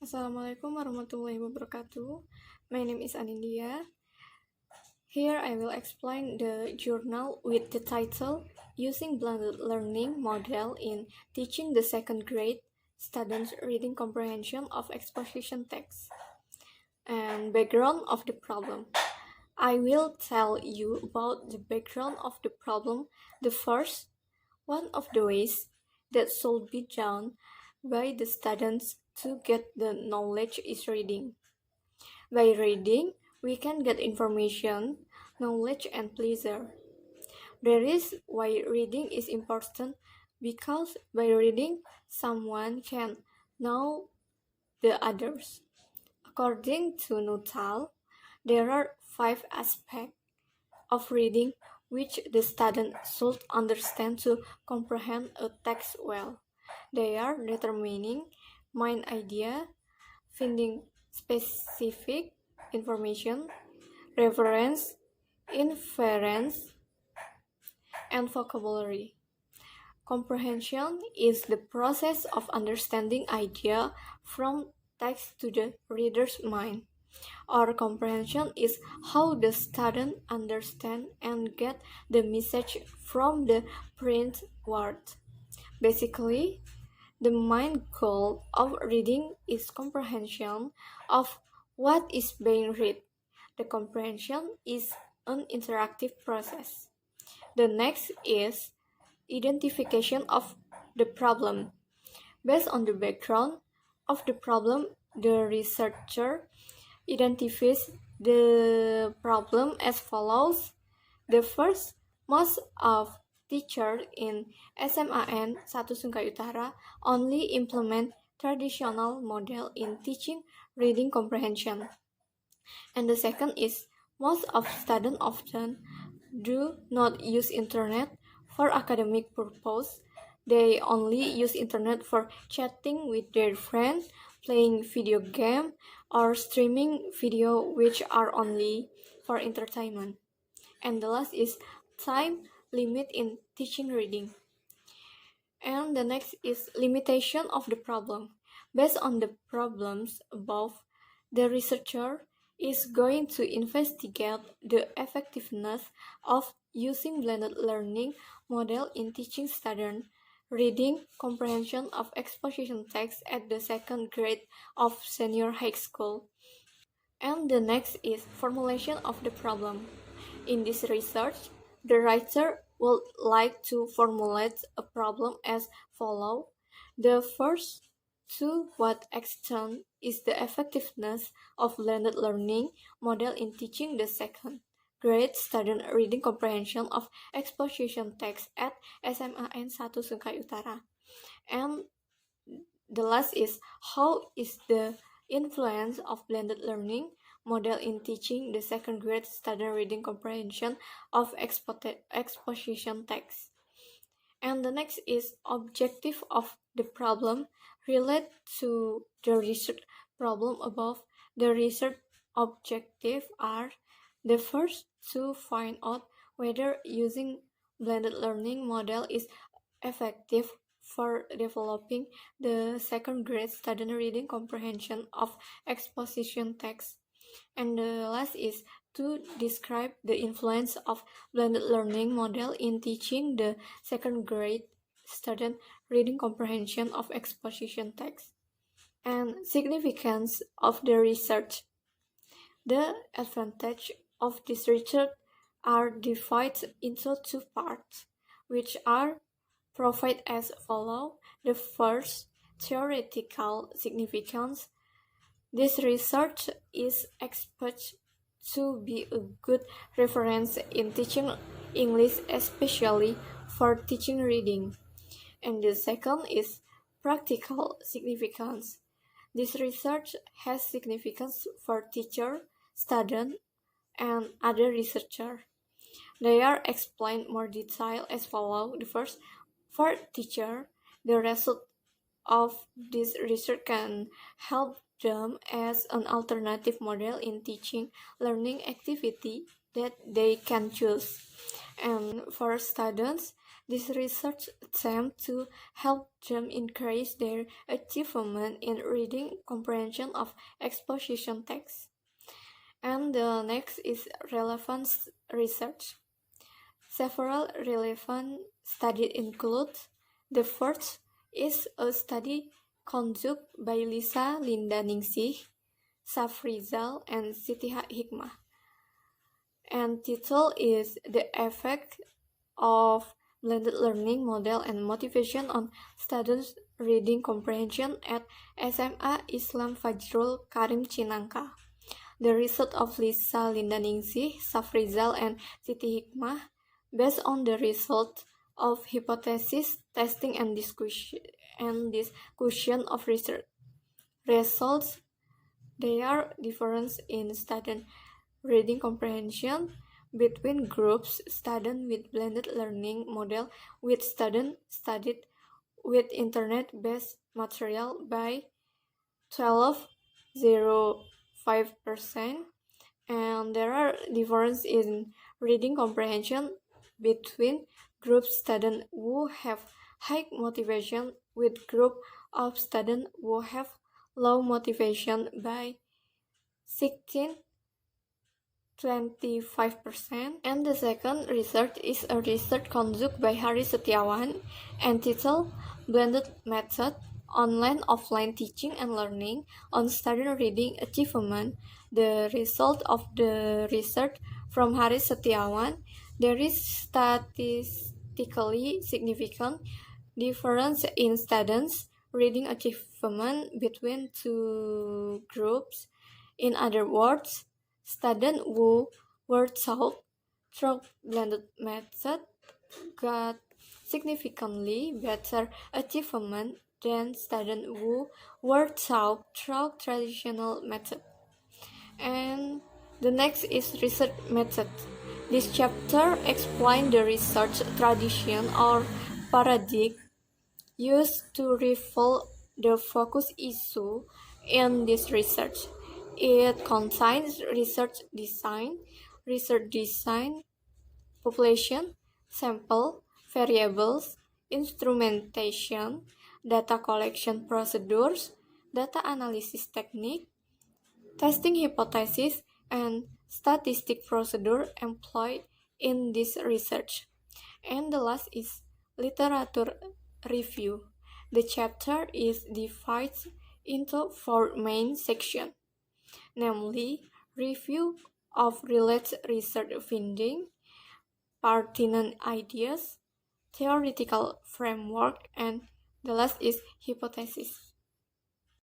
Assalamualaikum warahmatullahi wabarakatuh. My name is Anindia. Here I will explain the journal with the title Using Blended Learning Model in Teaching the Second Grade Students Reading Comprehension of Exposition Text and Background of the Problem. I will tell you about the background of the problem. The first, one of the ways that should be done by the students to get the knowledge is reading. By reading, we can get information, knowledge, and pleasure. That is why reading is important because by reading, someone can know the others. According to Nuttall, there are 5 aspects of reading which the student should understand to comprehend a text well. They are determining main idea, finding specific information, reference, inference, and vocabulary. Comprehension is the process of understanding idea from text to the reader's mind. Or comprehension is how the student understand and get the message from the print word. Basically, the main goal of reading is comprehension of what is being read. The comprehension is an interactive process. The next is identification of the problem. Based on the background of the problem, the researcher identifies the problem as follows. The first, most of teachers in SMAN 1 Sungai Utara only implement traditional model in teaching reading comprehension. And the second is most of students often do not use internet for academic purpose. They only use internet for chatting with their friends, playing video game, or streaming video which are only for entertainment. And the last is time limit in teaching reading. And the next is limitation of the problem. Based on the problems above, the researcher is going to investigate the effectiveness of using blended learning model in teaching students reading comprehension of exposition text at the second grade of senior high school. And the next is formulation of the problem. In this research, the writer would like to formulate a problem as follows. The first, to what extent is the effectiveness of blended learning model in teaching the second grade student reading comprehension of exposition text at SMAN 1 Sungai Utara? And the last is how is the influence of blended learning model in teaching the second grade student reading comprehension of exposition text. And the next is objective of the problem relate to the research problem above. The research objective are the first to find out whether using blended learning model is effective for developing the second grade student reading comprehension of exposition text. And the last is to describe the influence of blended learning model in teaching the second grade student reading comprehension of exposition text. And significance of the research. The advantage of this research are divided into 2 parts, which are provide as follow. The first, theoretical significance. This research is expected to be a good reference in teaching English, especially for teaching reading. And the second is practical significance. This research has significance for teacher, student, and other researcher. They are explained more detail as follow. The first, for teacher, the result of this research can help them as an alternative model in teaching learning activity that they can choose. And for students, This research attempts to help them increase their achievement in reading comprehension of exposition text. And the next is relevance research. Several relevant studies include: the first is a study conducted by Lisa Linda Ningsih, Safrizal, and Siti Hikmah, and title is The Effect of Blended Learning Model and Motivation on Students' Reading Comprehension at SMA Islam Fajrul Karim Cinangka. The result of Lisa Linda Ningsih, Safrizal, and Siti Hikmah, based on the result of hypothesis testing and discussion of research results. There are differences in student reading comprehension between groups: students with blended learning model with students studied with internet-based material by 12.05%, and there are differences in reading comprehension between group students who have high motivation with group of students who have low motivation by 16.25%. And the second research is a research conducted by Hari Setiawan entitled Blended Method Online-Offline Teaching and Learning on Student Reading Achievement. The result of the research from Hari Setiawan, there is statistically significant difference in students' reading achievement between two groups. In other words, students who were taught through blended method got significantly better achievement than students who were taught through traditional method. And the next is research method. This chapter explains the research tradition or paradigm used to reveal the focus issue in this research. It contains research design, population, sample, variables, instrumentation, data collection procedures, data analysis technique, testing hypothesis, and statistic procedure employed in this research. And the last is literature review. The chapter is divided into four main sections, namely review of related research findings, pertinent ideas, theoretical framework, and the last is hypothesis.